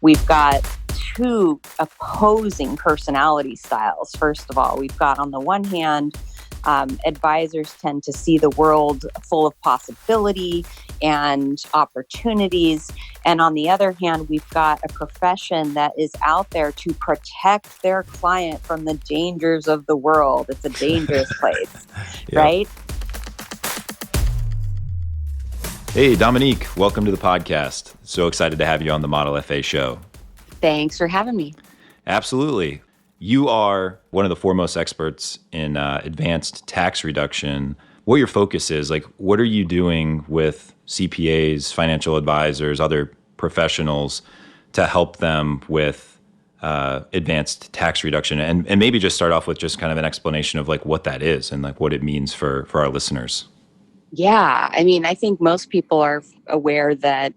we've got two opposing personality styles. First of all, we've got on the one hand, advisors tend to see the world full of possibility and opportunities. And on the other hand, we've got a profession that is out there to protect their client from the dangers of the world. It's a dangerous place, right? Hey, Dominique, welcome to the podcast. So excited to have you on the Model FA show. Thanks for having me. Absolutely. You are one of the foremost experts in advanced tax reduction. What your focus is, like, what are you doing with CPAs, financial advisors, other professionals to help them with advanced tax reduction? And maybe just start off with just kind of an explanation of like what that is and like what it means for our listeners. Yeah, I mean, I think most people are aware that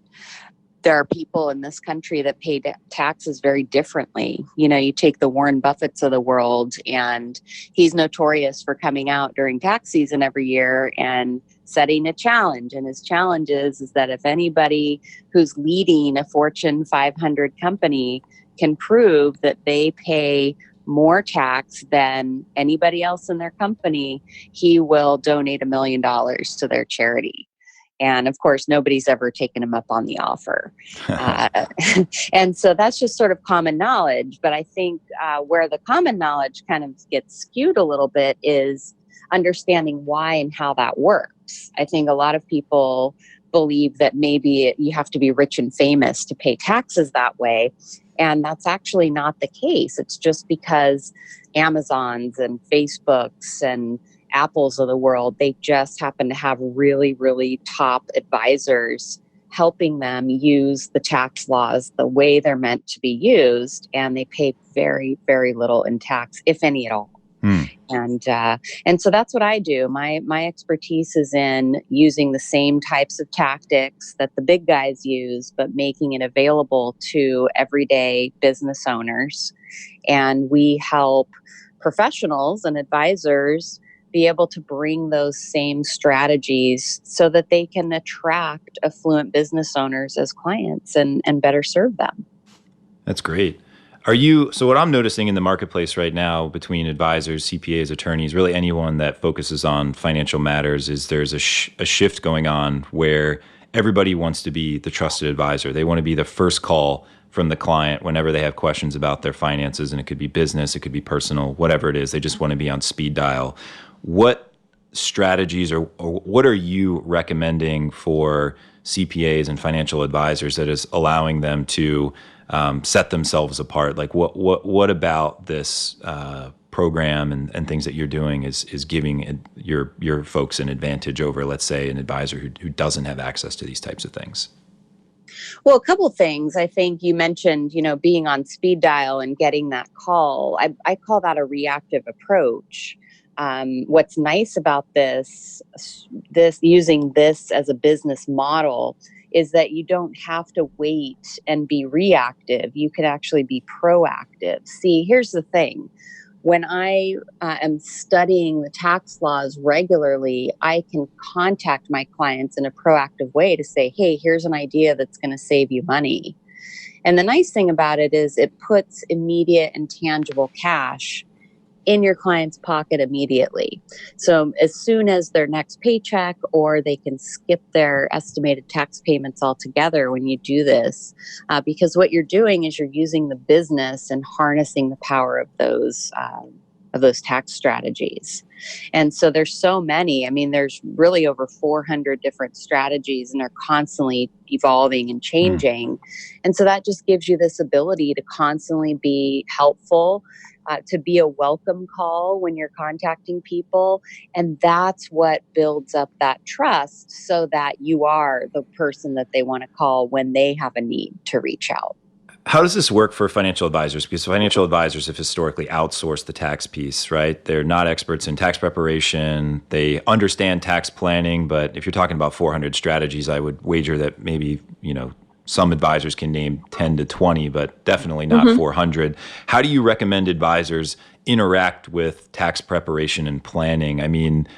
there are people in this country that pay taxes very differently. You know, you take the Warren Buffetts of the world, and he's notorious for coming out during tax season every year and setting a challenge. And his challenge is that if anybody who's leading a Fortune 500 company can prove that they pay more tax than anybody else in their company, he will donate $1 million to their charity. And of course, nobody's ever taken him up on the offer. And so that's just sort of common knowledge. But I think where the common knowledge kind of gets skewed a little bit is understanding why and how that works. I think a lot of people believe that maybe you have to be rich and famous to pay taxes that way. And that's actually not the case. It's just because Amazons and Facebooks and Apples of the world, they just happen to have really, really top advisors helping them use the tax laws the way they're meant to be used. And they pay very, very little in tax, if any at all. And so that's what I do. My expertise is in using the same types of tactics that the big guys use, but making it available to everyday business owners. And we help professionals and advisors be able to bring those same strategies so that they can attract affluent business owners as clients and better serve them. That's great. So what I'm noticing in the marketplace right now between advisors, CPAs, attorneys, really anyone that focuses on financial matters is there's a shift going on where everybody wants to be the trusted advisor. They want to be the first call from the client whenever they have questions about their finances, and it could be business, it could be personal, whatever it is. They just want to be on speed dial. What strategies or what are you recommending for CPAs and financial advisors that is allowing them to set themselves apart? Like what about this program and things that you're doing is giving your folks an advantage over, let's say, an advisor who doesn't have access to these types of things? Well, a couple of things. I think you mentioned, being on speed dial and getting that call. I call that a reactive approach. What's nice about this using this as a business model is that you don't have to wait and be reactive. You can actually be proactive. See, here's the thing. When I am studying the tax laws regularly, I can contact my clients in a proactive way to say, hey, here's an idea that's going to save you money. And the nice thing about it is it puts immediate and tangible cash in your client's pocket immediately. So as soon as their next paycheck, or they can skip their estimated tax payments altogether when you do this, because what you're doing is you're using the business and harnessing the power of those tax strategies. And so there's so many. I mean, there's really over 400 different strategies, and they're constantly evolving and changing. And so that just gives you this ability to constantly be helpful, to be a welcome call when you're contacting people. And that's what builds up that trust so that you are the person that they want to call when they have a need to reach out. How does this work for financial advisors? Because financial advisors have historically outsourced the tax piece, right? They're not experts in tax preparation. They understand tax planning, but if you're talking about 400 strategies, I would wager that maybe, some advisors can name 10 to 20, but definitely not 400. How do you recommend advisors interact with tax preparation and planning? I mean,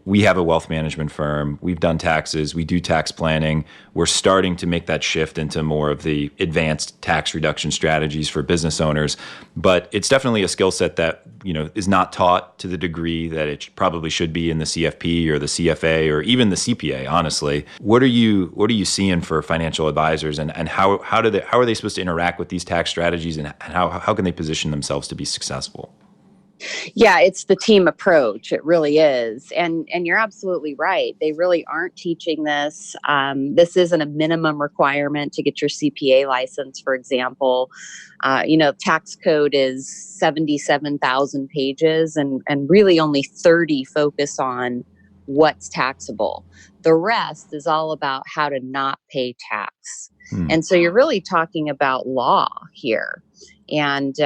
we have a wealth management firm. We've done taxes. We do tax planning. We're starting to make that shift into more of the advanced tax reduction strategies for business owners. But it's definitely a skill set that, is not taught to the degree that it probably should be in the CFP or the CFA or even the CPA, honestly. What are you seeing for financial advisors, and how are they supposed to interact with these tax strategies, and how can they position themselves to be successful? Yeah, it's the team approach. It really is. And you're absolutely right. They really aren't teaching this. This isn't a minimum requirement to get your CPA license, for example. Tax code is 77,000 pages, and really only 30 focus on what's taxable. The rest is all about how to not pay tax. And so you're really talking about law here. And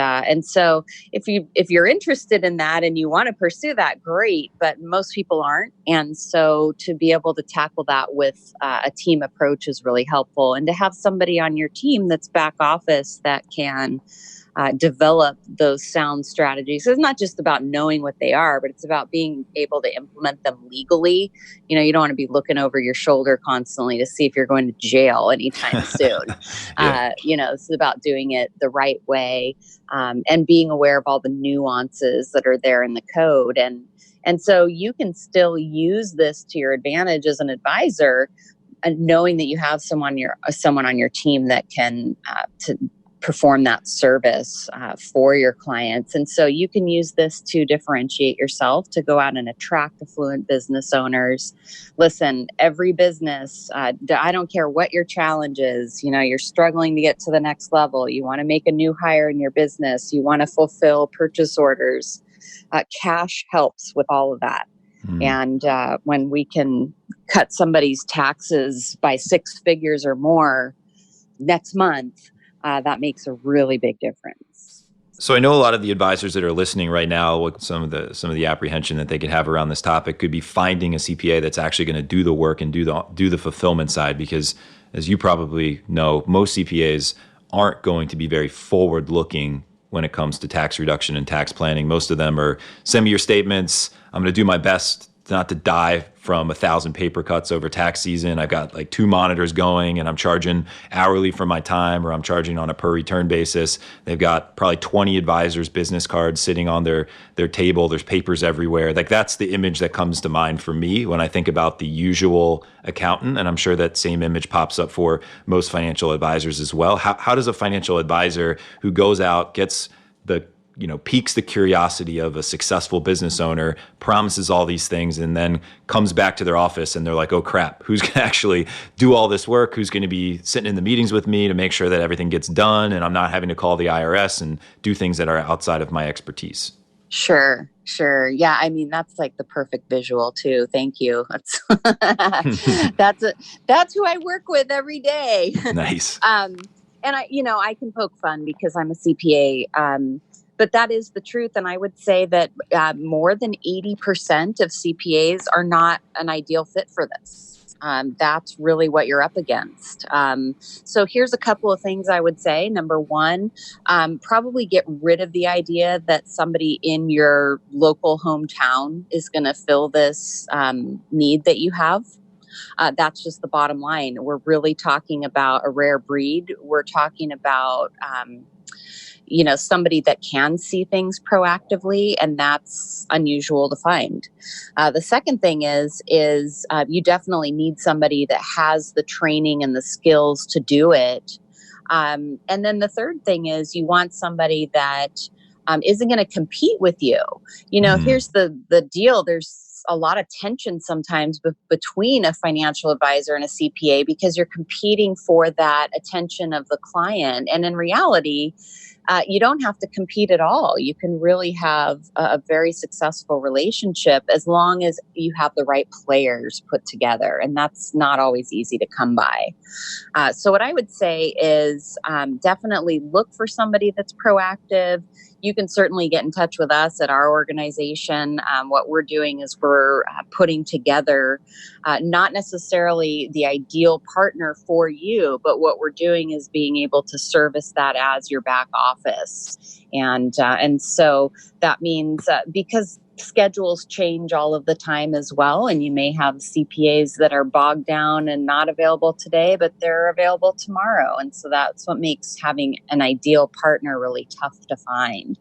so if you're interested in that and you want to pursue that, great. But most people aren't. And so to be able to tackle that with a team approach is really helpful. And to have somebody on your team that's back office that can develop those sound strategies. So it's not just about knowing what they are, but it's about being able to implement them legally. You don't want to be looking over your shoulder constantly to see if you're going to jail anytime soon. Yeah. It's about doing it the right way, and being aware of all the nuances that are there in the code. And so you can still use this to your advantage as an advisor, and knowing that you have someone on your team that can to perform that service for your clients. And so you can use this to differentiate yourself, to go out and attract affluent business owners. Listen, every business, I don't care what your challenge is, you're struggling to get to the next level. You want to make a new hire in your business. You want to fulfill purchase orders. Cash helps with all of that. And when we can cut somebody's taxes by 6 figures or more next month, that makes a really big difference. So I know a lot of the advisors that are listening right now, what some of the apprehension that they could have around this topic could be finding a CPA that's actually going to do the work and do the fulfillment side, because as you probably know, most CPAs aren't going to be very forward-looking when it comes to tax reduction and tax planning. Most of them are, send me your statements. I'm going to do my best not to die from 1,000 paper cuts over tax season. I've got like 2 monitors going, and I'm charging hourly for my time, or I'm charging on a per return basis. They've got probably 20 advisors' business cards sitting on their table. There's papers everywhere. Like, that's the image that comes to mind for me when I think about the usual accountant. And I'm sure that same image pops up for most financial advisors as well. How does a financial advisor who goes out, gets piques the curiosity of a successful business owner, promises all these things, and then comes back to their office and they're like, oh crap, who's going to actually do all this work? Who's going to be sitting in the meetings with me to make sure that everything gets done and I'm not having to call the IRS and do things that are outside of my expertise? Sure. Yeah, I mean, that's like the perfect visual too. Thank you. That's who I work with every day. Nice. And I can poke fun because I'm a CPA. But that is the truth. And I would say that more than 80% of CPAs are not an ideal fit for this. That's really what you're up against. So here's a couple of things I would say. Number one, probably get rid of the idea that somebody in your local hometown is going to fill this need that you have. That's just the bottom line. We're really talking about a rare breed. We're talking about somebody that can see things proactively, and that's unusual to find. The second thing is you definitely need somebody that has the training and the skills to do it. And then the third thing is you want somebody that isn't going to compete with you. Here's the deal. There's a lot of tension sometimes between a financial advisor and a CPA because you're competing for that attention of the client. And in reality, you don't have to compete at all. You can really have a very successful relationship as long as you have the right players put together. And that's not always easy to come by. So what I would say is definitely look for somebody that's proactive. You can certainly get in touch with us at our organization. What we're doing is we're putting together not necessarily the ideal partner for you, but what we're doing is being able to service that as your back office. And so that means because schedules change all of the time as well. And you may have CPAs that are bogged down and not available today, but they're available tomorrow. And so that's what makes having an ideal partner really tough to find.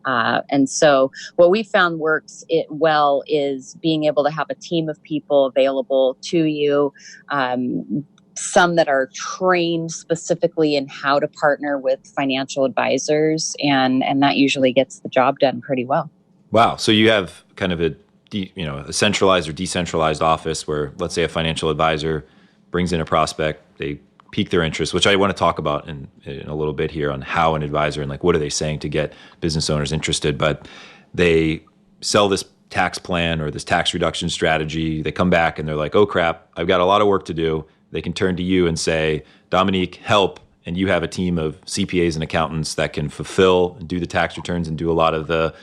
And so what we found works well is being able to have a team of people available to you. Some that are trained specifically in how to partner with financial advisors, and that usually gets the job done pretty well. Wow. So you have kind of a centralized or decentralized office where, let's say, a financial advisor brings in a prospect, they pique their interest, which I want to talk about in a little bit here on how an advisor and like what are they saying to get business owners interested. But they sell this tax plan or this tax reduction strategy. They come back and they're like, oh crap, I've got a lot of work to do. They can turn to you and say, Dominique, help. And you have a team of CPAs and accountants that can fulfill and do the tax returns and do a lot of the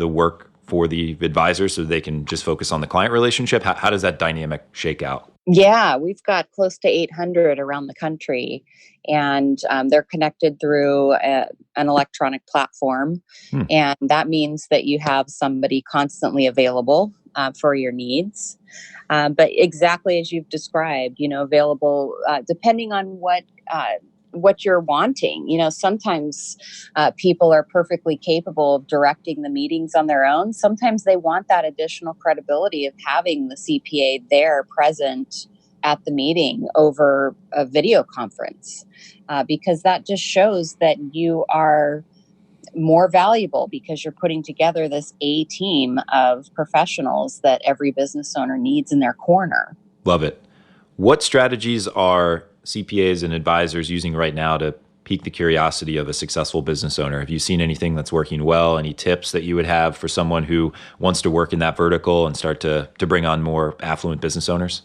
work for the advisor so they can just focus on the client relationship. How does that dynamic shake out? Yeah, we've got close to 800 around the country, and they're connected through an electronic platform. And that means that you have somebody constantly available for your needs. But exactly as you've described, available depending on what you're wanting. Sometimes people are perfectly capable of directing the meetings on their own. Sometimes they want that additional credibility of having the CPA there present at the meeting over a video conference, because that just shows that you are more valuable because you're putting together this A team of professionals that every business owner needs in their corner. Love it. What strategies are CPAs and advisors using right now to pique the curiosity of a successful business owner? Have you seen anything that's working well? Any tips that you would have for someone who wants to work in that vertical and start to bring on more affluent business owners?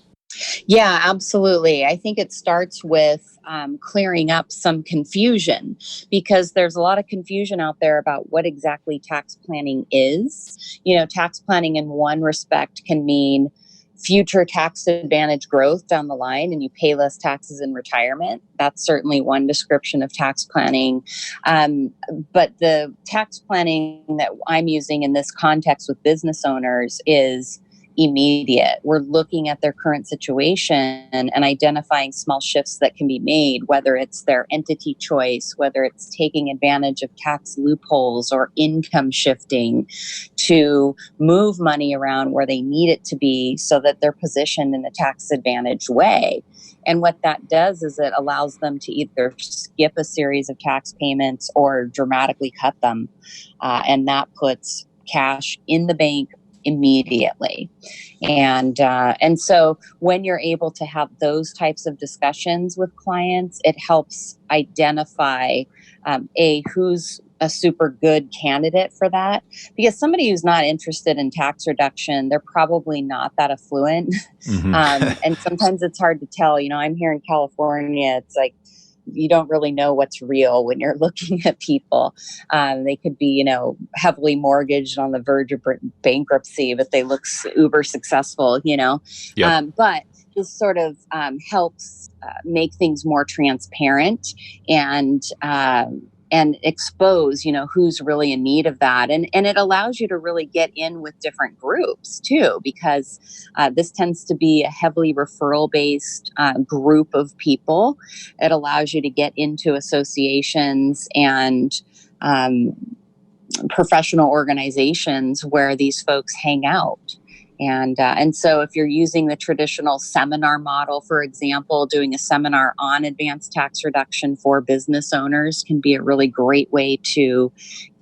Yeah, absolutely. I think it starts with clearing up some confusion, because there's a lot of confusion out there about what exactly tax planning is. Tax planning in one respect can mean future tax advantage growth down the line and you pay less taxes in retirement. That's certainly one description of tax planning. But the tax planning that I'm using in this context with business owners is immediate. We're looking at their current situation and identifying small shifts that can be made, whether it's their entity choice, whether it's taking advantage of tax loopholes or income shifting to move money around where they need it to be so that they're positioned in a tax advantage way. And what that does is it allows them to either skip a series of tax payments or dramatically cut them. And that puts cash in the bank immediately. And so when you're able to have those types of discussions with clients, it helps identify who's a super good candidate for that. Because somebody who's not interested in tax reduction, they're probably not that affluent. And sometimes it's hard to tell. I'm here in California. It's like, you don't really know what's real when you're looking at people. They could be, heavily mortgaged on the verge of bankruptcy, but they look uber successful, Yep. But this sort of helps make things more transparent and expose, who's really in need of that. And it allows you to really get in with different groups too, because this tends to be a heavily referral-based group of people. It allows you to get into associations and professional organizations where these folks hang out. And so if you're using the traditional seminar model, for example, doing a seminar on advanced tax reduction for business owners can be a really great way to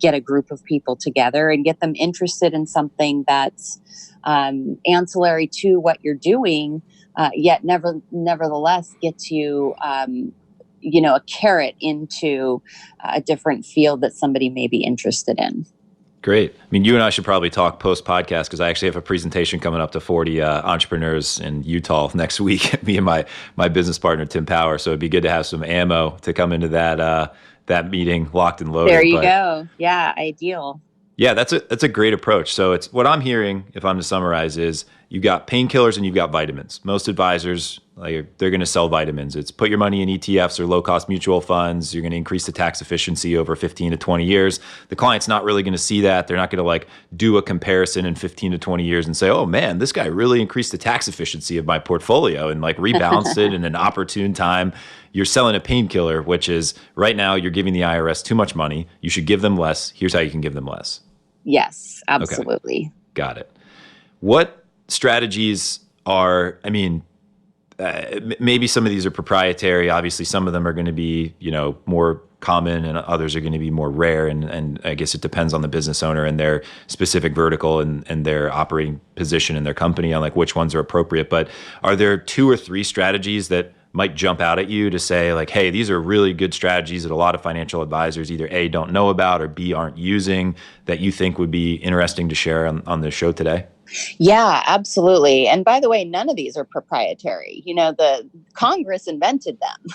get a group of people together and get them interested in something that's ancillary to what you're doing, yet nevertheless gets you a carrot into a different field that somebody may be interested in. Great. I mean, you and I should probably talk post-podcast because I actually have a presentation coming up to 40 entrepreneurs in Utah next week, me and my business partner, Tim Power. So it'd be good to have some ammo to come into that meeting locked and loaded. There you go. Yeah, ideal. Yeah, that's a great approach. So it's what I'm hearing, if I'm to summarize, is you got painkillers and you've got vitamins. Most advisors, like, they're going to sell vitamins. It's put your money in ETFs or low-cost mutual funds. You're going to increase the tax efficiency over 15 to 20 years. The client's not really going to see that. They're not going to like do a comparison in 15 to 20 years and say, oh man, this guy really increased the tax efficiency of my portfolio and like rebalanced it in an opportune time. You're selling a painkiller, which is right now you're giving the IRS too much money. You should give them less. Here's how you can give them less. Yes, absolutely. Okay. Got it. What strategies are, maybe some of these are proprietary. Obviously, some of them are going to be, more common and others are going to be more rare. And I guess it depends on the business owner and their specific vertical and their operating position in their company on like which ones are appropriate. But are there 2 or 3 strategies that might jump out at you to say like, hey, these are really good strategies that a lot of financial advisors either A, don't know about, or B, aren't using, that you think would be interesting to share on the show today? Yeah, absolutely. And by the way, none of these are proprietary. The Congress invented them.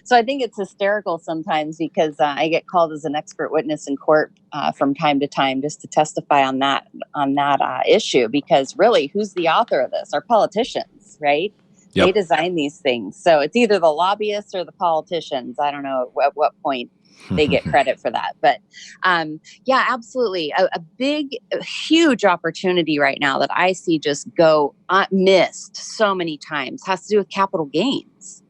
So I think it's hysterical sometimes because I get called as an expert witness in court from time to time just to testify on that issue, because really, who's the author of this? Our politicians, right? Yep. They design these things. So it's either the lobbyists or the politicians. I don't know at what point they get credit for that. But yeah, absolutely. A big, huge opportunity right now that I see just go missed so many times has to do with capital gains.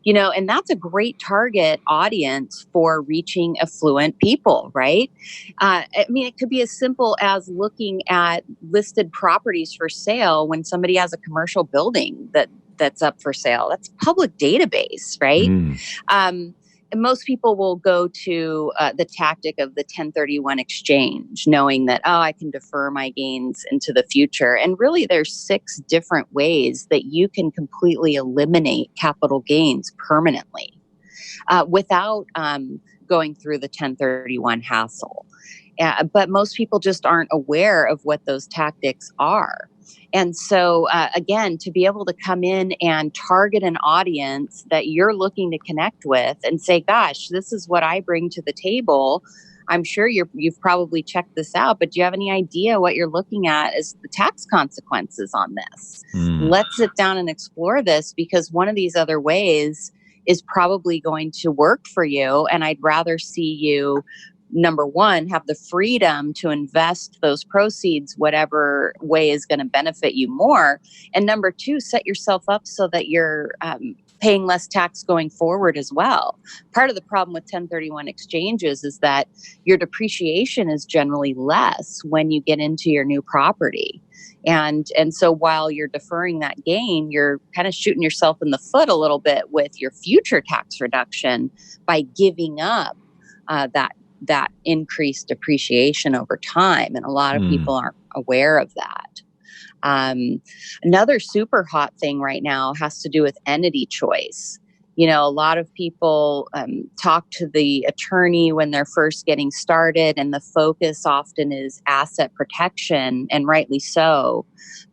And that's a great target audience for reaching affluent people, right? It could be as simple as looking at listed properties for sale when somebody has a commercial building that's up for sale. That's public database, right? And most people will go to the tactic of the 1031 exchange, knowing that, I can defer my gains into the future. And really, there's 6 different ways that you can completely eliminate capital gains permanently without going through the 1031 hassle. But most people just aren't aware of what those tactics are. And so, again, to be able to come in and target an audience that you're looking to connect with and say, gosh, this is what I bring to the table. I'm sure you've probably checked this out, but do you have any idea what you're looking at as the tax consequences on this? Let's sit down and explore this, because one of these other ways is probably going to work for you. And I'd rather see you, number one, have the freedom to invest those proceeds whatever way is going to benefit you more. And number 2, set yourself up so that you're paying less tax going forward as well. Part of the problem with 1031 exchanges is that your depreciation is generally less when you get into your new property. And so while you're deferring that gain, you're kind of shooting yourself in the foot a little bit with your future tax reduction by giving up that increased depreciation over time. And a lot of people aren't aware of that. Another super hot thing right now has to do with entity choice. A lot of people talk to the attorney when they're first getting started, and the focus often is asset protection, and rightly so.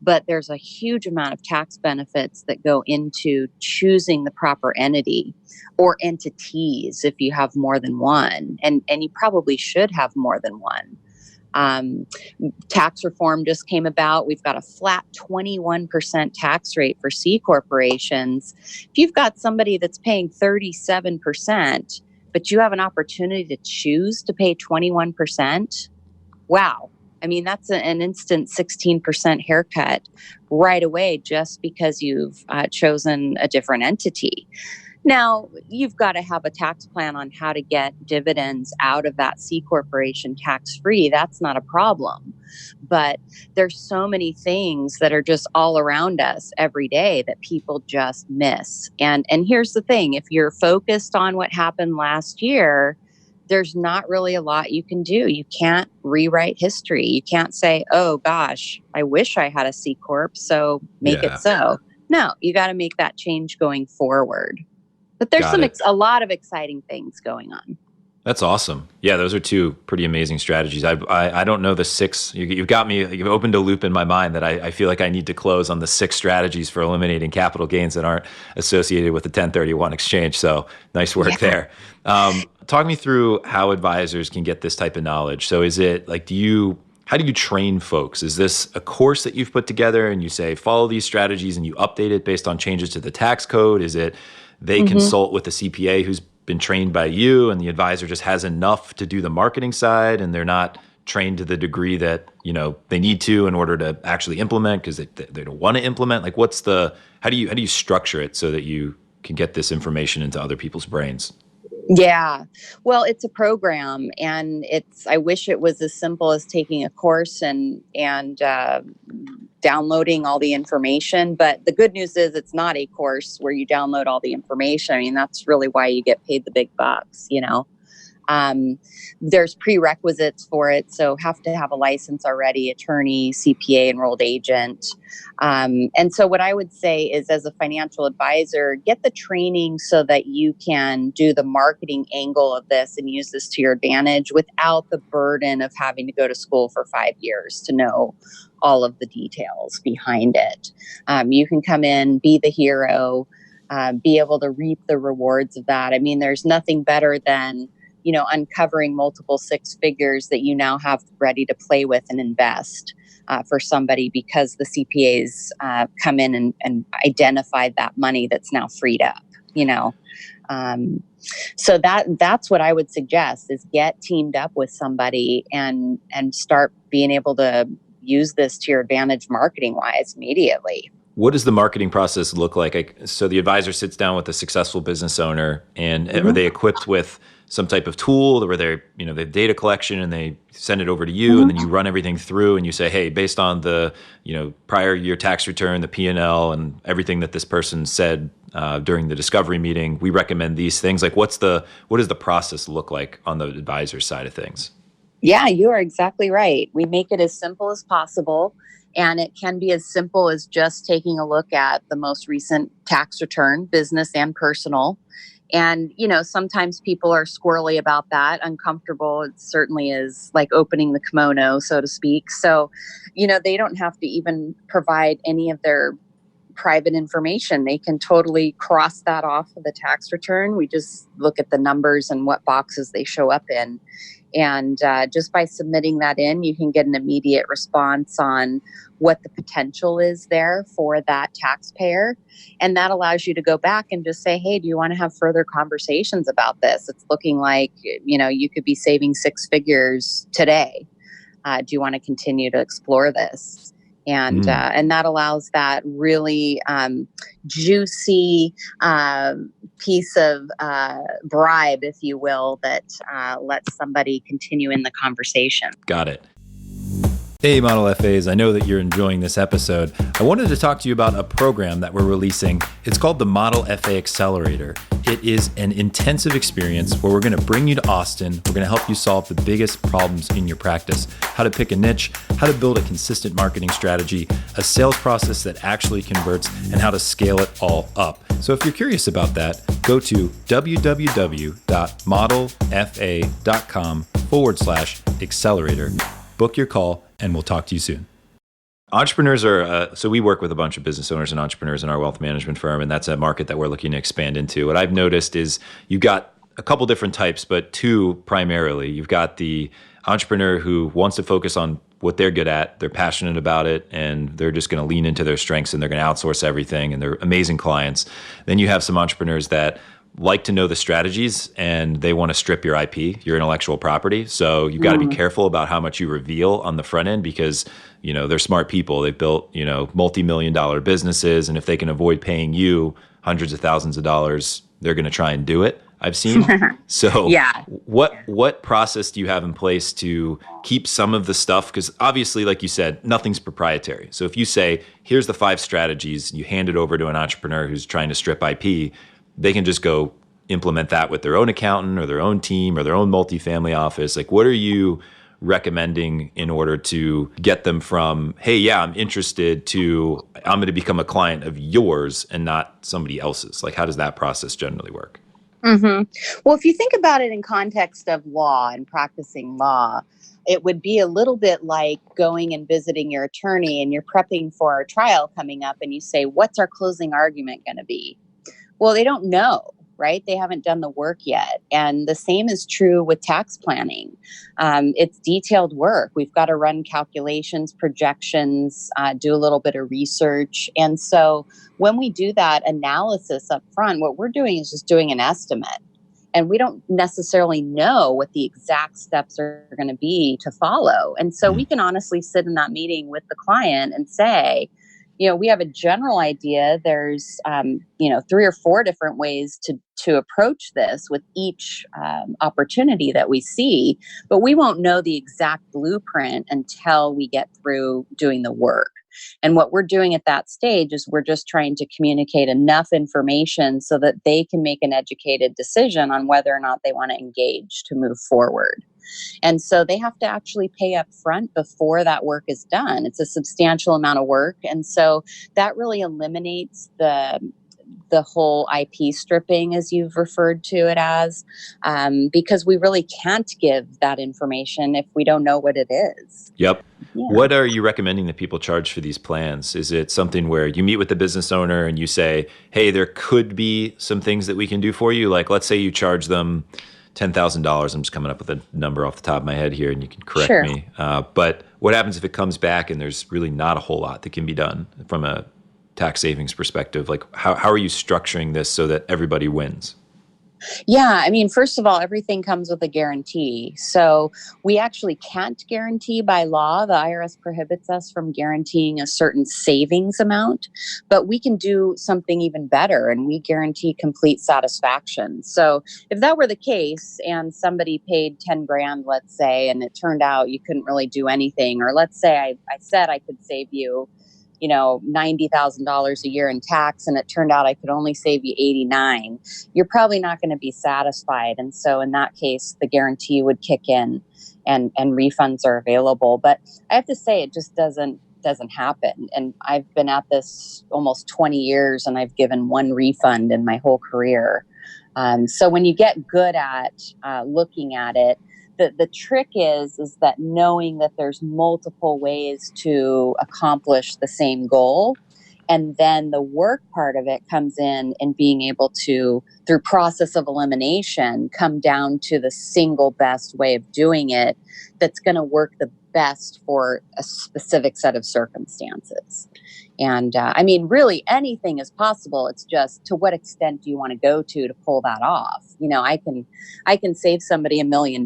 But there's a huge amount of tax benefits that go into choosing the proper entity or entities if you have more than one. And you probably should have more than one. Tax reform just came about. We've got a flat 21% tax rate for C corporations. If you've got somebody that's paying 37%, but you have an opportunity to choose to pay 21%, wow. That's an instant 16% haircut right away just because you've chosen a different entity. Now, you've got to have a tax plan on how to get dividends out of that C corporation tax-free. That's not a problem. But there's so many things that are just all around us every day that people just miss. And here's the thing. If you're focused on what happened last year, there's not really a lot you can do. You can't rewrite history. You can't say, oh, gosh, I wish I had a C corp, so make it so. No, you got to make that change going forward. But there's a lot of exciting things going on. That's awesome. Yeah, those are 2 pretty amazing strategies. I don't know the 6. You've got me. You've opened a loop in my mind that I feel like I need to close on the 6 strategies for eliminating capital gains that aren't associated with the 1031 exchange. So nice work there. Talk me through how advisors can get this type of knowledge. So is it like, do you how do you train folks? Is this a course that you've put together and you say, follow these strategies and you update it based on changes to the tax code? Is it they consult with the CPA who's been trained by you and the advisor just has enough to do the marketing side and they're not trained to the degree that, they need to in order to actually implement because they don't want to implement? Like how do you structure it so that you can get this information into other people's brains? Yeah. Well, it's a program and I wish it was as simple as taking a course and downloading all the information. But the good news is it's not a course where you download all the information. I mean, that's really why you get paid the big bucks, There's prerequisites for it. So have to have a license already, attorney, CPA, enrolled agent. And so what I would say is, as a financial advisor, get the training so that you can do the marketing angle of this and use this to your advantage without the burden of having to go to school for 5 years to know all of the details behind it. You can come in, be the hero, be able to reap the rewards of that. I mean, there's nothing better than uncovering multiple six figures that you now have ready to play with and invest for somebody because the CPAs come in and identified that money that's now freed up, So that's what I would suggest is get teamed up with somebody and start being able to use this to your advantage marketing wise immediately. What does the marketing process look like? So the advisor sits down with a successful business owner, and are they equipped with some type of tool where they have data collection and they send it over to you, and then you run everything through and you say, hey, based on the prior year tax return, the P&L, and everything that this person said during the discovery meeting, we recommend these things. Like, what does the process look like on the advisor side of things? Yeah, you are exactly right. We make it as simple as possible. And it can be as simple as just taking a look at the most recent tax return, business and personal. And, sometimes people are squirrely about that, uncomfortable. It certainly is like opening the kimono, so to speak. So, they don't have to even provide any of their private information. They can totally cross that off of the tax return. We just look at the numbers and what boxes they show up in. And just by submitting that in, you can get an immediate response on what the potential is there for that taxpayer. And that allows you to go back and just say, hey, do you want to have further conversations about this? It's looking like, you could be saving six figures today. Do you want to continue to explore this? And that allows that really juicy piece of bribe, if you will, that lets somebody continue in the conversation. Got it. Hey, Model FAs, I know that you're enjoying this episode. I wanted to talk to you about a program that we're releasing. It's called the Model FA Accelerator. It is an intensive experience where we're going to bring you to Austin. We're going to help you solve the biggest problems in your practice. How to pick a niche, how to build a consistent marketing strategy, a sales process that actually converts, and how to scale it all up. So if you're curious about that, go to www.modelfa.com/accelerator. Book your call, and we'll talk to you soon. Entrepreneurs are, so we work with a bunch of business owners and entrepreneurs in our wealth management firm, and that's a market that we're looking to expand into. What I've noticed is you've got a couple different types, but two primarily. You've got the entrepreneur who wants to focus on what they're good at, they're passionate about it, and they're just going to lean into their strengths and they're going to outsource everything, and they're amazing clients. Then you have some entrepreneurs that like to know the strategies and they want to strip your IP, your intellectual property. So you've got to be careful about how much you reveal on the front end because, they're smart people. They've built, multi-million-dollar businesses. And if they can avoid paying you hundreds of thousands of dollars, they're going to try and do it. I've seen. So yeah. What process do you have in place to keep some of the stuff? Because obviously, like you said, nothing's proprietary. So if you say, here's the 5 strategies, you hand it over to an entrepreneur who's trying to strip IP, they can just go implement that with their own accountant or their own team or their own multifamily office. Like, what are you recommending in order to get them from, hey, yeah, I'm interested, to I'm going to become a client of yours and not somebody else's? Like, how does that process generally work? Well, if you think about it in context of law and practicing law, it would be a little bit like going and visiting your attorney and you're prepping for a trial coming up and you say, what's our closing argument going to be? Well, they don't know. right? They haven't done the work yet. And the same is true with tax planning. It's detailed work. We've got to run calculations, projections, do a little bit of research. And so when we do that analysis up front, what we're doing is just doing an estimate. And we don't necessarily know what the exact steps are going to be to follow. And so we can honestly sit in that meeting with the client and say, we have a general idea. There's, 3 or 4 different ways to approach this with each opportunity that we see, but we won't know the exact blueprint until we get through doing the work. And what we're doing at that stage is we're just trying to communicate enough information so that they can make an educated decision on whether or not they want to engage to move forward. And so they have to actually pay up front before that work is done. It's a substantial amount of work. And so that really eliminates the whole IP stripping, as you've referred to it as, because we really can't give that information if we don't know what it is. Yep. Yeah. What are you recommending that people charge for these plans? Is it something where you meet with the business owner and you say, hey, there could be some things that we can do for you? Like, let's say you charge them $10,000. I'm just coming up with a number off the top of my head here and you can correct me. But what happens if it comes back and there's really not a whole lot that can be done from a tax savings perspective? Like, how are you structuring this so that everybody wins? Yeah, I mean, first of all, everything comes with a guarantee. So we actually can't guarantee by law. The IRS prohibits us from guaranteeing a certain savings amount, but we can do something even better, and we guarantee complete satisfaction. So if that were the case and somebody paid 10 grand, let's say, and it turned out you couldn't really do anything, or let's say I said I could save you $90,000 a year in tax, and it turned out I could only save you 89, you're probably not going to be satisfied. And so in that case, the guarantee would kick in and refunds are available. But I have to say, it just doesn't happen. And I've been at this almost 20 years and I've given 1 refund in my whole career. So when you get good at looking at it, the trick is that knowing that there's multiple ways to accomplish the same goal. And then the work part of it comes in being able to, through process of elimination, come down to the single best way of doing it that's going to work the best for a specific set of circumstances. And I mean, really anything is possible. It's just, to what extent do you want to go to pull that off? I can save somebody $1 million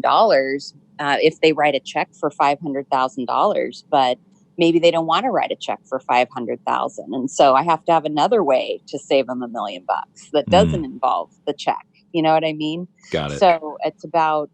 if they write a check for $500,000, but maybe they don't want to write a check for $500,000, and so I have to have another way to save them $1 million that doesn't involve the check. You know what I mean? Got it. So it's about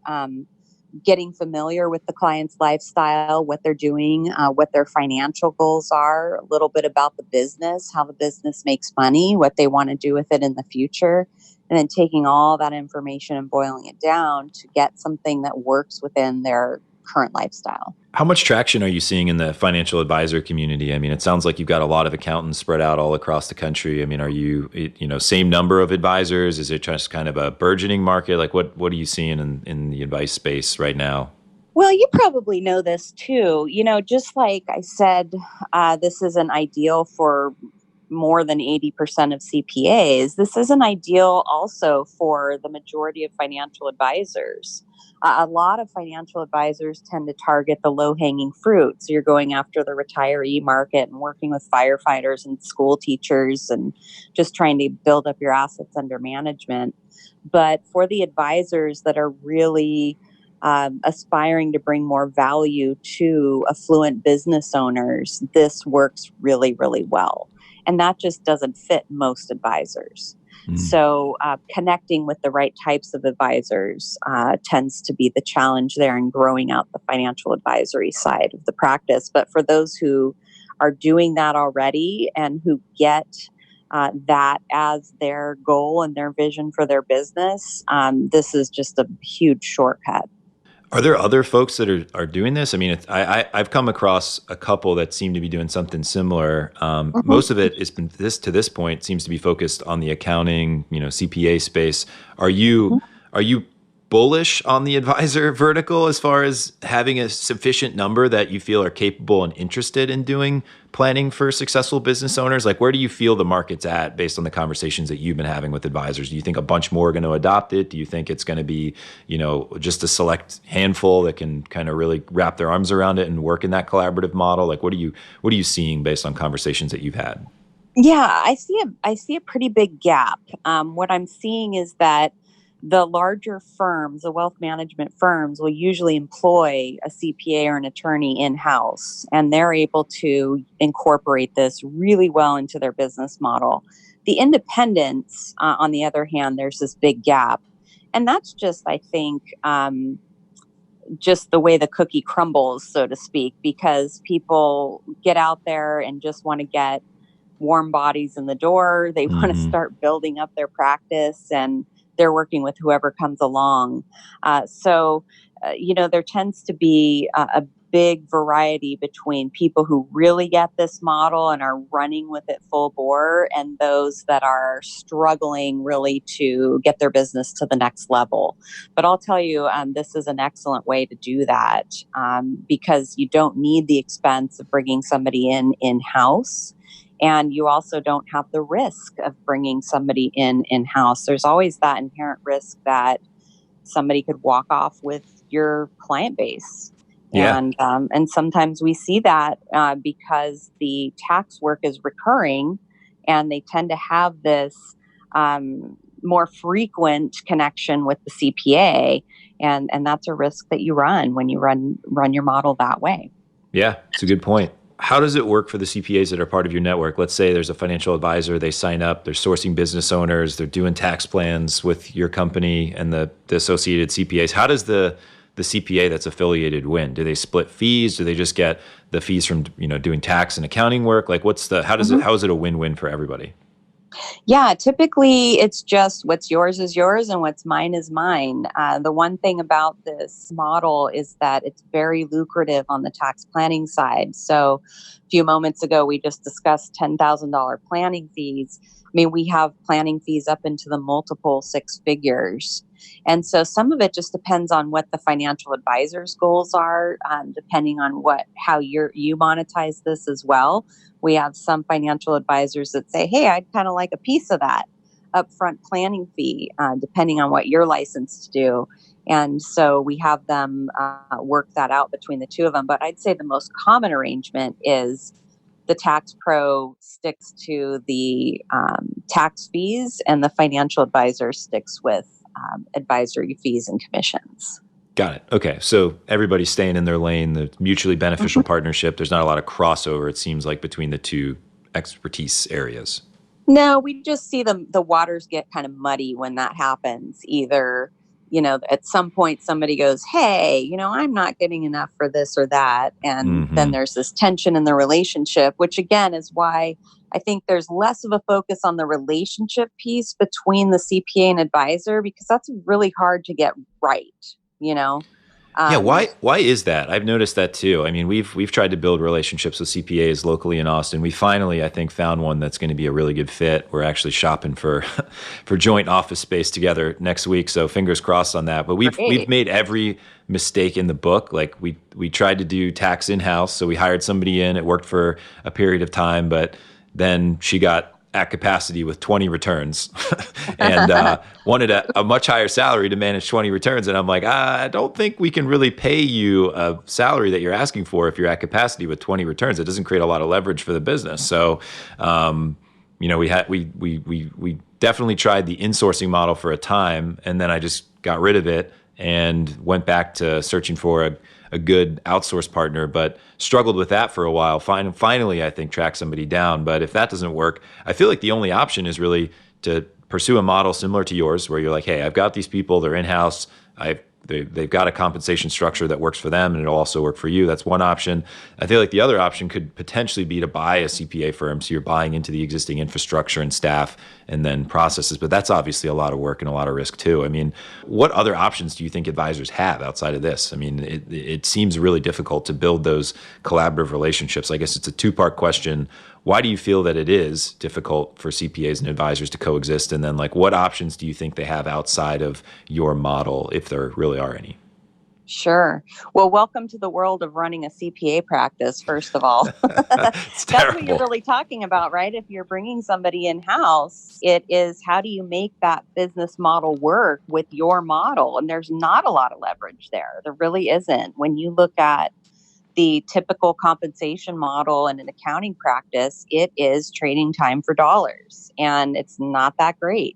getting familiar with the client's lifestyle, what they're doing, what their financial goals are, a little bit about the business, how the business makes money, what they want to do with it in the future, and then taking all that information and boiling it down to get something that works within their current lifestyle. How much traction are you seeing in the financial advisor community? I mean, it sounds like you've got a lot of accountants spread out all across the country. I mean, are you same number of advisors? Is it just kind of a burgeoning market? Like, what are you seeing in the advice space right now? Well, you probably know this too. Just like I said, this isn't ideal for more than 80% of CPAs. This isn't ideal also for the majority of financial advisors. A lot of financial advisors tend to target the low-hanging fruit. So you're going after the retiree market and working with firefighters and school teachers and just trying to build up your assets under management. But for the advisors that are really aspiring to bring more value to affluent business owners, this works really, really well. And that just doesn't fit most advisors. So connecting with the right types of advisors tends to be the challenge there in growing out the financial advisory side of the practice. But for those who are doing that already and who get that as their goal and their vision for their business, this is just a huge shortcut. Are there other folks that are doing this? I mean, I've come across a couple that seem to be doing something similar. Most of it has been to this point seems to be focused on the accounting, CPA space. Are you bullish on the advisor vertical as far as having a sufficient number that you feel are capable and interested in doing planning for successful business owners? Like, where do you feel the market's at based on the conversations that you've been having with advisors? Do you think a bunch more are going to adopt it? Do you think it's going to be, just a select handful that can kind of really wrap their arms around it and work in that collaborative model? Like, what are you seeing based on conversations that you've had? Yeah, I see a pretty big gap. What I'm seeing is that the larger firms, the wealth management firms, will usually employ a CPA or an attorney in-house, and they're able to incorporate this really well into their business model. The independents, on the other hand, there's this big gap. And that's just, I think, just the way the cookie crumbles, so to speak, because people get out there and just want to get warm bodies in the door. They want to start building up their practice, and they're working with whoever comes along. There tends to be a big variety between people who really get this model and are running with it full bore, and those that are struggling really to get their business to the next level. But I'll tell you, this is an excellent way to do that, because you don't need the expense of bringing somebody in-house. And you also don't have the risk of bringing somebody in-house. There's always that inherent risk that somebody could walk off with your client base. Yeah. And sometimes we see that because the tax work is recurring, and they tend to have this more frequent connection with the CPA. And that's a risk that you run when you run your model that way. Yeah, it's a good point. How does it work for the CPAs that are part of your network? Let's say there's a financial advisor, they sign up, they're sourcing business owners, they're doing tax plans with your company and the associated CPAs. How does the CPA that's affiliated win? Do they split fees? Do they just get the fees from doing tax and accounting work? Like, how is it a win-win for everybody? Yeah, typically it's just what's yours is yours and what's mine is mine. The one thing about this model is that it's very lucrative on the tax planning side. So a few moments ago, we just discussed $10,000 planning fees. I mean, we have planning fees up into the multiple six figures. And so some of it just depends on what the financial advisor's goals are, depending on how you monetize this as well. We have some financial advisors that say, hey, I'd kind of like a piece of that upfront planning fee, depending on what you're licensed to do. And so we have them work that out between the two of them. But I'd say the most common arrangement is the tax pro sticks to the tax fees, and the financial advisor sticks with advisory fees and commissions. Got it. Okay. So everybody's staying in their lane, the mutually beneficial partnership. There's not a lot of crossover, it seems like, between the two expertise areas. No, we just see the waters get kind of muddy when that happens. Either, at some point somebody goes, hey, I'm not getting enough for this or that. And then there's this tension in the relationship, which again is why I think there's less of a focus on the relationship piece between the CPA and advisor, because that's really hard to get right. Yeah, why is that? I've noticed that too. I mean, we've tried to build relationships with CPAs locally in Austin. We finally, I think, found one that's going to be a really good fit. We're actually shopping for joint office space together next week, so fingers crossed on that. But we've made every mistake in the book. Like we tried to do tax in-house, so we hired somebody in. It worked for a period of time, but then she got at capacity with 20 returns and wanted a much higher salary to manage 20 returns. And I'm like, I don't think we can really pay you a salary that you're asking for if you're at capacity with 20 returns. It doesn't create a lot of leverage for the business. So, we definitely tried the insourcing model for a time, and then I just got rid of it and went back to searching for a good outsource partner, but struggled with that for a while. Finally, I think, track somebody down. But if that doesn't work, I feel like the only option is really to pursue a model similar to yours, where you're like, hey, I've got these people, they're in-house, they've got a compensation structure that works for them, and it'll also work for you. That's one option. I feel like the other option could potentially be to buy a CPA firm, so you're buying into the existing infrastructure and staff and then processes. But that's obviously a lot of work and a lot of risk too. I mean, what other options do you think advisors have outside of this? I mean, it seems really difficult to build those collaborative relationships. I guess it's a two-part question. Why do you feel that it is difficult for CPAs and advisors to coexist? And then like what options do you think they have outside of your model, if there really are any? Sure. Well, welcome to the world of running a CPA practice, first of all. It's That's what you're terrible. really talking about, right? If you're bringing somebody in-house, it is how do you make that business model work with your model? And there's not a lot of leverage there. There really isn't. When you look at the typical compensation model in an accounting practice, it is trading time for dollars, and it's not that great.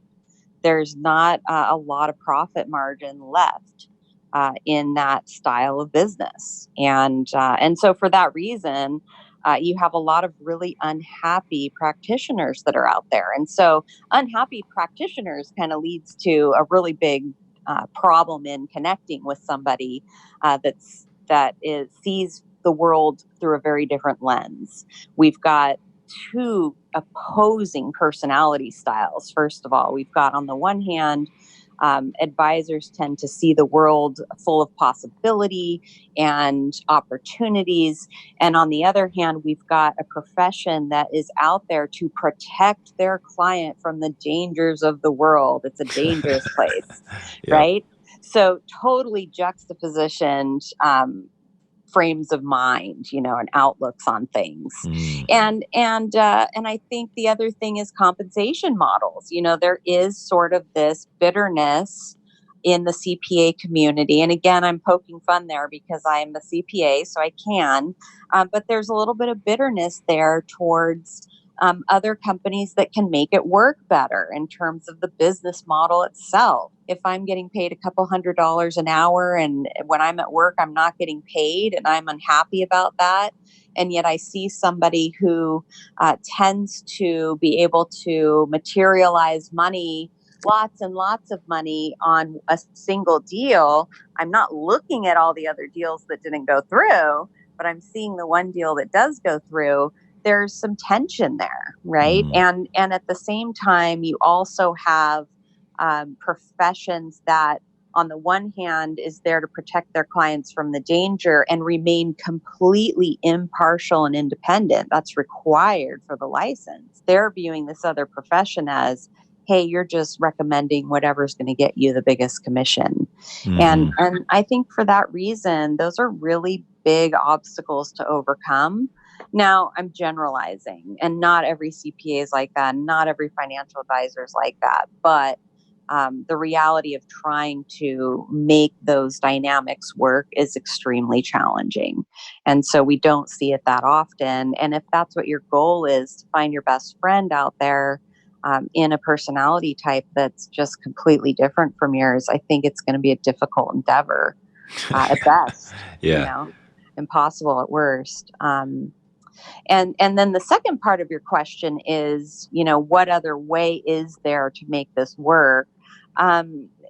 There's not a lot of profit margin left in that style of business, and so for that reason, you have a lot of really unhappy practitioners that are out there, and so unhappy practitioners kind of leads to a really big problem in connecting with somebody that sees the world through a very different lens. We've got two opposing personality styles. First of all, we've got on the one hand, advisors tend to see the world full of possibility and opportunities. And on the other hand, we've got a profession that is out there to protect their client from the dangers of the world. It's a dangerous place, Yep. right? So totally juxtapositioned frames of mind, and outlooks on things. Mm. And I think the other thing is compensation models. There is sort of this bitterness in the CPA community. And again, I'm poking fun there because I'm a CPA, so I can. But there's a little bit of bitterness there towards other companies that can make it work better in terms of the business model itself. If I'm getting paid a couple $100s an hour and when I'm at work, I'm not getting paid and I'm unhappy about that. And yet I see somebody who tends to be able to materialize money, lots and lots of money on a single deal. I'm not looking at all the other deals that didn't go through, but I'm seeing the one deal that does go through. There's some tension there, right? Mm. And at the same time, you also have professions that, on the one hand, is there to protect their clients from the danger and remain completely impartial and independent. That's required for the license. They're viewing this other profession as, hey, you're just recommending whatever's going to get you the biggest commission. Mm-hmm. And I think for that reason, those are really big obstacles to overcome. Now, I'm generalizing, and not every CPA is like that, and not every financial advisor is like that. But the reality of trying to make those dynamics work is extremely challenging. And so we don't see it that often. And if that's what your goal is, to find your best friend out there in a personality type that's just completely different from yours, I think it's going to be a difficult endeavor at best, Yeah. impossible at worst. And then the second part of your question is, what other way is there to make this work?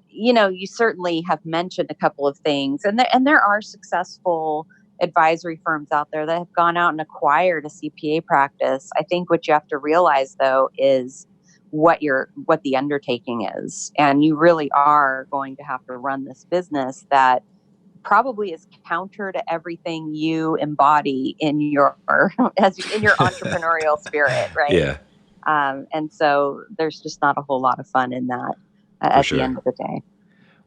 You certainly have mentioned a couple of things, and there are successful advisory firms out there that have gone out and acquired a CPA practice. I think what you have to realize, though, is what the undertaking is, and you really are going to have to run this business that probably is counter to everything you embody in your in your entrepreneurial spirit, right? Yeah, And so there's just not a whole lot of fun in that for at the sure. end of the day.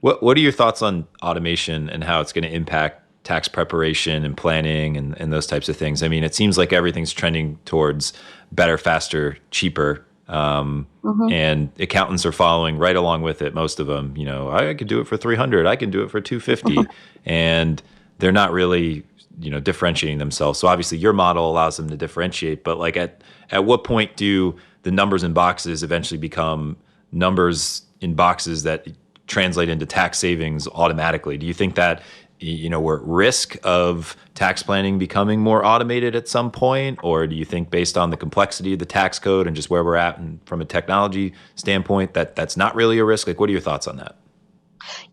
What are your thoughts on automation and how it's going to impact tax preparation and planning and those types of things? I mean, it seems like everything's trending towards better, faster, cheaper. Mm-hmm. And accountants are following right along with it. Most of them, I could do it for 300. I can do it for 250. And they're not really, differentiating themselves. So obviously your model allows them to differentiate, but like at what point do the numbers in boxes eventually become numbers in boxes that translate into tax savings automatically? Do you think that we're at risk of tax planning becoming more automated at some point? Or do you think based on the complexity of the tax code and just where we're at and from a technology standpoint, that's not really a risk? Like, what are your thoughts on that?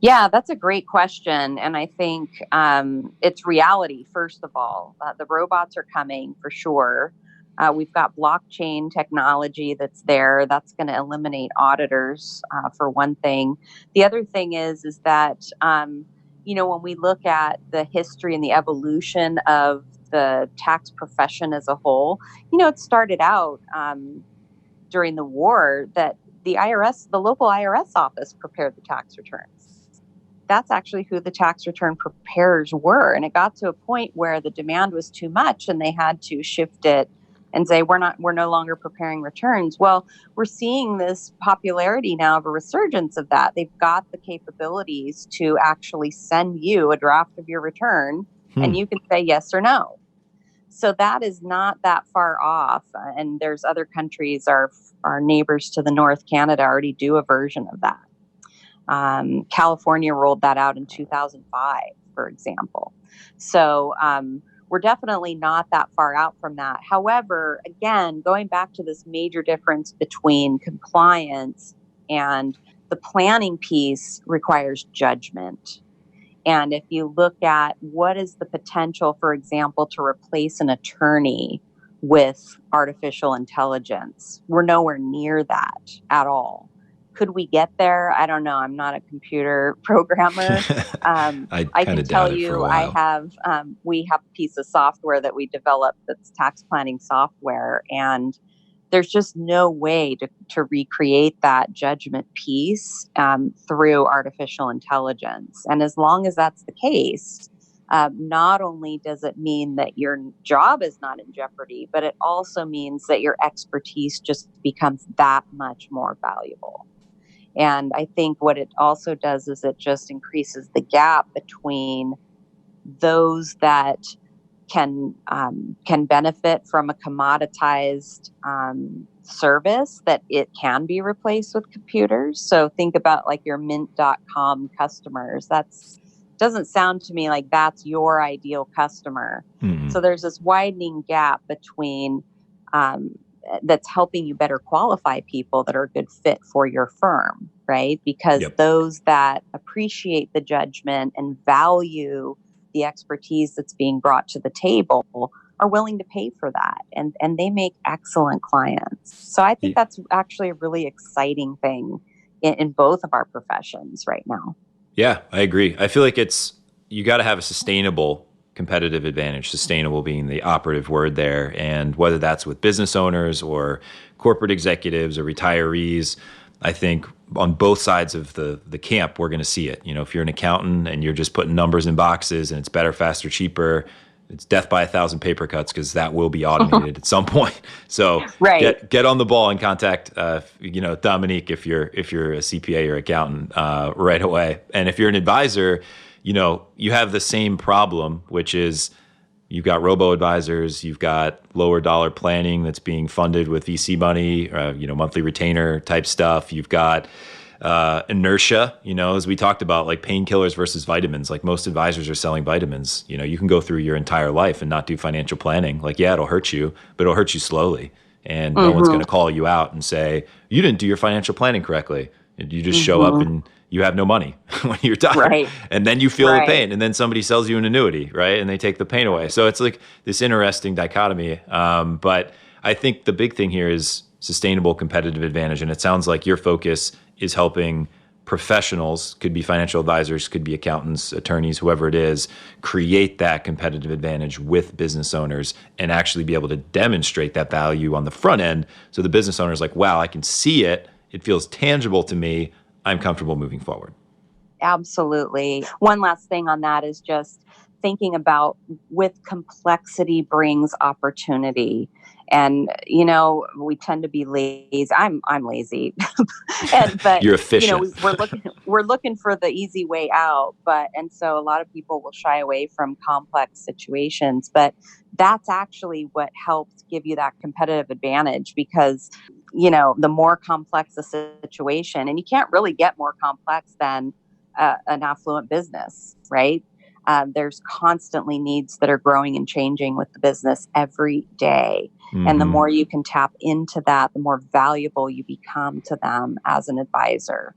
Yeah, that's a great question. And I think it's reality, first of all. The robots are coming for sure. We've got blockchain technology that's there. That's going to eliminate auditors, for one thing. The other thing is that when we look at the history and the evolution of the tax profession as a whole, it started out during the war that the local IRS office prepared the tax returns. That's actually who the tax return preparers were. And it got to a point where the demand was too much and they had to shift it and say, we're no longer preparing returns. Well, we're seeing this popularity now of a resurgence of that. They've got the capabilities to actually send you a draft of your return and you can say yes or no. So that is not that far off. And there's other countries, our neighbors to the north, Canada, already do a version of that. California rolled that out in 2005, for example. So we're definitely not that far out from that. However, again, going back to this major difference between compliance and the planning piece requires judgment. And if you look at what is the potential, for example, to replace an attorney with artificial intelligence, we're nowhere near that at all. Could we get there? I don't know. I'm not a computer programmer. I can tell you, we have a piece of software that we developed that's tax planning software, and there's just no way to recreate that judgment piece through artificial intelligence. And as long as that's the case, not only does it mean that your job is not in jeopardy, but it also means that your expertise just becomes that much more valuable. And I think what it also does is it just increases the gap between those that can benefit from a commoditized service that it can be replaced with computers. So think about like your mint.com customers. Doesn't sound to me like that's your ideal customer. Mm-hmm. So there's this widening gap between that's helping you better qualify people that are a good fit for your firm, right? Because those that appreciate the judgment and value the expertise that's being brought to the table are willing to pay for that. And they make excellent clients. So I think that's actually a really exciting thing in both of our professions right now. Yeah, I agree. I feel like you got to have a sustainable competitive advantage, sustainable being the operative word there. And whether that's with business owners or corporate executives or retirees, I think on both sides of the camp, we're going to see it. If you're an accountant and you're just putting numbers in boxes and it's better, faster, cheaper, it's death by 1,000 paper cuts because that will be automated at some point. So get on the ball and contact, Dominique, if you're a CPA or accountant right away. And if you're an advisor, you have the same problem, which is you've got robo-advisors, you've got lower dollar planning that's being funded with VC money, monthly retainer type stuff. You've got inertia, as we talked about, like painkillers versus vitamins. Like most advisors are selling vitamins. You can go through your entire life and not do financial planning. Like, yeah, it'll hurt you, but it'll hurt you slowly. And no one's going to call you out and say, you didn't do your financial planning correctly. And you just show up and you have no money when you're done. Right. And then you feel the pain. And then somebody sells you an annuity, right? And they take the pain away. So it's like this interesting dichotomy. But I think the big thing here is sustainable competitive advantage. And it sounds like your focus is helping professionals, could be financial advisors, could be accountants, attorneys, whoever it is, create that competitive advantage with business owners and actually be able to demonstrate that value on the front end. So the business owner is like, wow, I can see it. It feels tangible to me. I'm comfortable moving forward. Absolutely. One last thing on that is just thinking about with complexity brings opportunity. And, we tend to be lazy. I'm lazy, but you're efficient. We're looking for the easy way out. And so a lot of people will shy away from complex situations, but that's actually what helps give you that competitive advantage because, the more complex the situation, and you can't really get more complex than an affluent business, right? There's constantly needs that are growing and changing with the business every day. Mm-hmm. And the more you can tap into that, the more valuable you become to them as an advisor.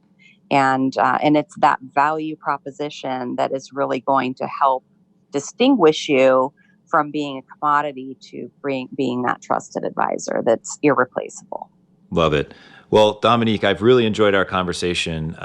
And it's that value proposition that is really going to help distinguish you from being a commodity to being that trusted advisor that's irreplaceable. Love it. Well, Dominique, I've really enjoyed our conversation.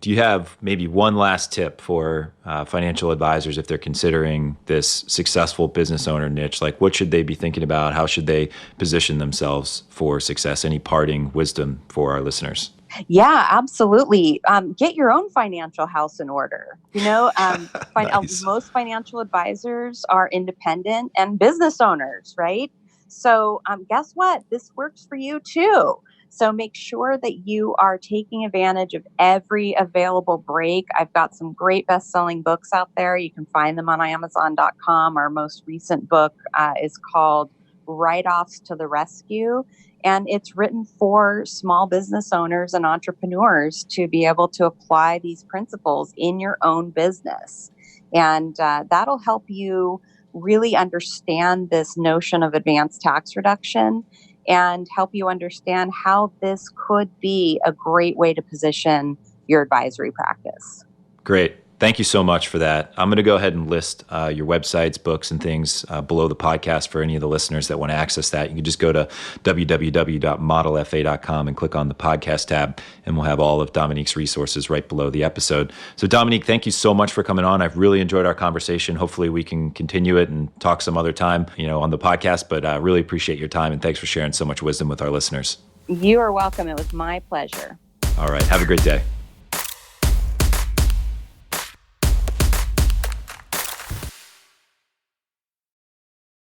Do you have maybe one last tip for financial advisors if they're considering this successful business owner niche? Like, what should they be thinking about? How should they position themselves for success? Any parting wisdom for our listeners? Yeah, absolutely. Get your own financial house in order. Nice. Most financial advisors are independent and business owners, right? So, guess what? This works for you too. So, make sure that you are taking advantage of every available break. I've got some great best selling books out there. You can find them on Amazon.com. Our most recent book is called Write Offs to the Rescue. And it's written for small business owners and entrepreneurs to be able to apply these principles in your own business. And that'll help you really understand this notion of advanced tax reduction and help you understand how this could be a great way to position your advisory practice. Great. Thank you so much for that. I'm going to go ahead and list your websites, books, and things below the podcast for any of the listeners that want to access that. You can just go to www.modelfa.com and click on the podcast tab, and we'll have all of Dominique's resources right below the episode. So, Dominique, thank you so much for coming on. I've really enjoyed our conversation. Hopefully, we can continue it and talk some other time, on the podcast. But I really appreciate your time, and thanks for sharing so much wisdom with our listeners. You are welcome. It was my pleasure. All right. Have a great day.